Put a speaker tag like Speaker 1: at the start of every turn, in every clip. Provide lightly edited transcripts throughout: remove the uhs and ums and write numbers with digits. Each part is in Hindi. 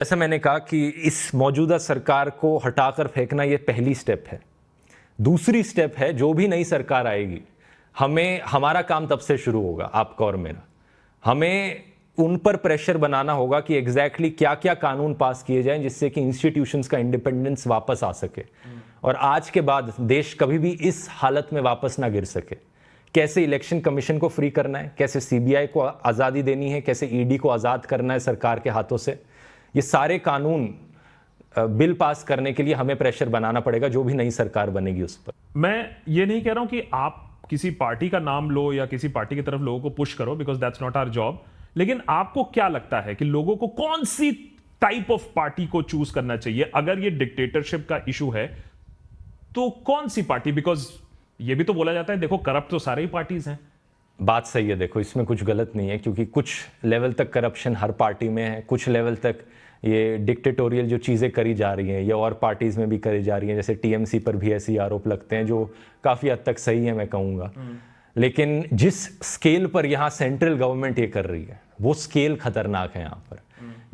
Speaker 1: जैसा मैंने कहा कि इस मौजूदा सरकार को हटाकर फेंकना ये पहली स्टेप है। दूसरी स्टेप है, जो भी नई सरकार आएगी, हमारा काम तब से शुरू होगा, आपका और मेरा। हमें उन पर प्रेशर बनाना होगा कि एग्जैक्टली क्या क्या कानून पास किए जाएं जिससे कि इंस्टीट्यूशंस का इंडिपेंडेंस वापस आ सके और आज के बाद देश कभी भी इस हालत में वापस ना गिर सके। कैसे इलेक्शन कमीशन को फ्री करना है, कैसे सीबीआई को आज़ादी देनी है, कैसे ईडी को आज़ाद करना है सरकार के हाथों से, ये सारे कानून बिल पास करने के लिए हमें प्रेशर बनाना पड़ेगा, जो भी नई सरकार बनेगी उस पर।
Speaker 2: मैं ये नहीं कह रहा हूं कि आप किसी पार्टी का नाम लो या किसी पार्टी की तरफ लोगों को पुश करो, because that's not our job. लेकिन आपको क्या लगता है कि लोगों को कौन सी टाइप ऑफ पार्टी को चूज करना चाहिए? अगर ये डिक्टेटरशिप का इशू है तो कौन सी पार्टी? बिकॉज ये भी तो बोला जाता है, देखो करप्ट तो सारे ही पार्टीज हैं।
Speaker 1: बात सही है, देखो इसमें कुछ गलत नहीं है, क्योंकि कुछ लेवल तक करप्शन हर पार्टी में है, कुछ लेवल तक ये डिक्टेटोरियल जो चीज़ें करी जा रही हैं ये और पार्टीज़ में भी करी जा रही हैं। जैसे टीएमसी पर भी ऐसे आरोप लगते हैं जो काफ़ी हद तक सही है, मैं कहूँगा। लेकिन जिस स्केल पर यहाँ सेंट्रल गवर्नमेंट ये कर रही है वो स्केल खतरनाक है यहाँ पर,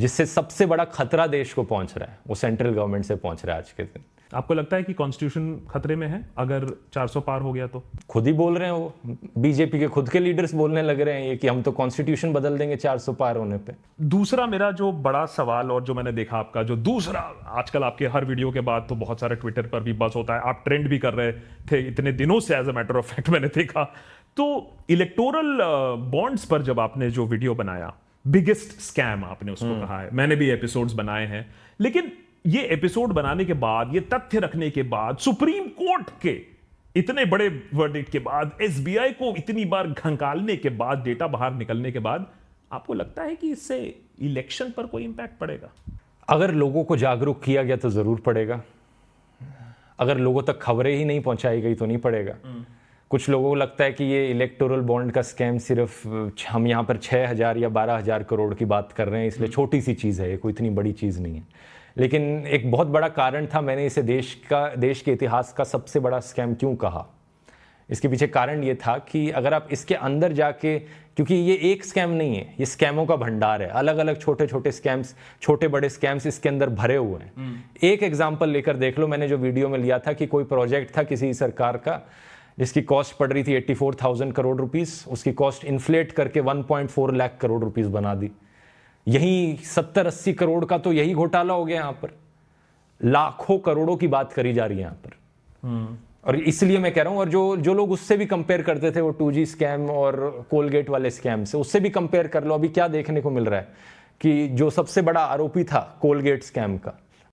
Speaker 1: जिससे सबसे बड़ा खतरा देश को पहुँच रहा है वो सेंट्रल गवर्नमेंट से पहुँच रहा है आज के दिन।
Speaker 2: आपको लगता है कि कॉन्स्टिट्यूशन खतरे में है अगर 400 पार हो गया तो?
Speaker 1: खुद ही बोल रहे हैं वो, बीजेपी के खुद के लीडर्स बोलने लग रहे हैं ये कि हम तो कॉन्स्टिट्यूशन बदल देंगे 400 पार होने पे।
Speaker 2: दूसरा मेरा जो बड़ा सवाल और जो मैंने देखा आपका जो दूसरा, आजकल आपके हर वीडियो के बाद तो बहुत सारे ट्विटर पर भी बस होता है, आप ट्रेंड भी कर रहे थे इतने दिनों से, as a matter of fact मैंने देखा। तो इलेक्टोरल बॉन्ड्स पर जब आपने जो वीडियो बनाया, बिगेस्ट स्कैम आपने उसको कहा है, मैंने भी एपिसोड्स बनाए हैं, लेकिन ये एपिसोड बनाने के बाद, ये तथ्य रखने के बाद, सुप्रीम कोर्ट के इतने बड़े वर्डिक्ट के बाद, एसबीआई को इतनी बार खंगालने के बाद, डेटा बाहर निकलने के बाद, आपको लगता है कि इससे इलेक्शन पर कोई इंपैक्ट पड़ेगा?
Speaker 1: अगर लोगों को जागरूक किया गया तो जरूर पड़ेगा। अगर लोगों तक खबरें ही नहीं पहुंचाई गई तो नहीं पड़ेगा। कुछ लोगों को लगता है कि ये इलेक्टोरल बॉन्ड का स्कैम सिर्फ हम यहाँ पर 6,000 या 12,000 करोड़ की बात कर रहे हैं, इसलिए छोटी सी चीज़ है, ये कोई इतनी बड़ी चीज़ नहीं है। लेकिन एक बहुत बड़ा कारण था, मैंने इसे देश के इतिहास का सबसे बड़ा स्कैम क्यों कहा। इसके पीछे कारण ये था कि अगर आप इसके अंदर जाके, क्योंकि ये एक स्कैम नहीं है, ये स्कैमों का भंडार है, अलग अलग छोटे छोटे स्कैम्स, छोटे बड़े स्कैम्स इसके अंदर भरे हुए हैं। एक एग्जाम्पल लेकर देख लो, मैंने जो वीडियो में लिया था कि कोई प्रोजेक्ट था किसी सरकार का जिसकी कॉस्ट पड़ रही थी 84,000 करोड़ रुपीस, उसकी कॉस्ट इन्फ्लेट करके 1.4 लाख करोड़ रुपीस बना दी। यही 70-80 करोड़ का तो यही घोटाला हो गया यहाँ पर, लाखों करोड़ों की बात करी जा रही है यहाँ पर। और इसलिए मैं कह रहा हूँ, और जो लोग उससे भी कंपेयर करते थे, वो 2G स्कैम और कोलगेट वाले स्कैम से, उससे भी कंपेयर कर लो। अभी क्या देखने को मिल रहा है कि जो सबसे बड़ा आरोपी था कोलगेट स्कैम का,